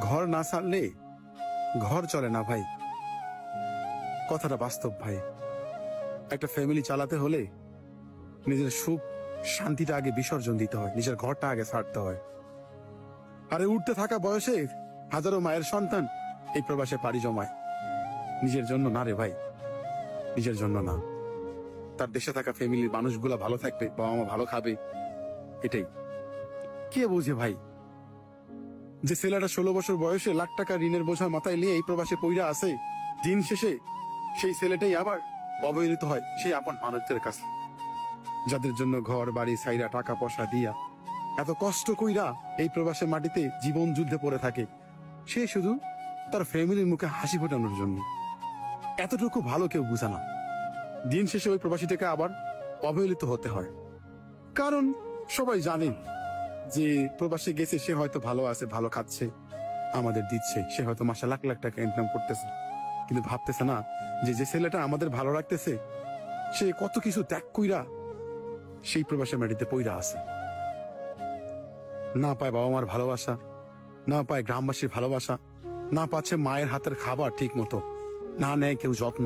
ঘর না ছাড়লে ঘর চলে না ভাই, কথাটা বাস্তব ভাই। একটা ফ্যামিলি চালাতে হলে নিজের সুখ শান্তিটা আগে বিসর্জন দিতে হয়, নিজের ঘরটা আগে ছাড়তে হয়। আরে উঠতে থাকা বয়সে হাজারো মায়ের সন্তান এই প্রবাসে পাড়ি জমায়, নিজের জন্য না রে ভাই, নিজের জন্য না। তার দেশে থাকা ফ্যামিলির মানুষগুলা ভালো থাকবে, বাবা মা ভালো খাবে, এটাই। কে বুঝে ভাই যে ছেলেটা 16 বছর বয়সে লাখ টাকা ঋণের বোঝা মাথায় নিয়ে এই প্রবাসে পইরা আছে, দিন শেষে সেই ছেলেটাই আবার অবহেলিত হয় সেই আপন মানুষদের কাছে, যাদের জন্য ঘর বাড়ি ছাইরা টাকা পয়সা দিয়া এত কষ্ট কইরা এই প্রবাসের মাটিতে জীবন যুদ্ধে পড়ে থাকে, সে শুধু তার ফ্যামিলির মুখে হাসি ফোটানোর জন্য। এতটুকু ভালো কেউ বুঝে না, দিন শেষে ওই প্রবাসীটাকে আবার অবহেলিত হতে হয়। কারণ সবাই জানে যে প্রবাসে গেছে, সে হয়তো ভালো আছে, ভালো খাচ্ছে, আমাদের দিচ্ছে, সে হয়তো মাসে লাখ লাখ টাকা ইনকাম করতেছে, কিন্তু ভাবতেছে না যে যে ছেলেটা আমাদের ভালো রাখতেছে সে কত কিছু ত্যাগ কইরা সেই প্রবাসের মাটিতে পইরা আছে। না পায় বাবা মার ভালোবাসা, না পায় গ্রামবাসীর ভালোবাসা, না পাচ্ছে মায়ের হাতের খাবার ঠিক মতো, না নেয় কেউ যত্ন।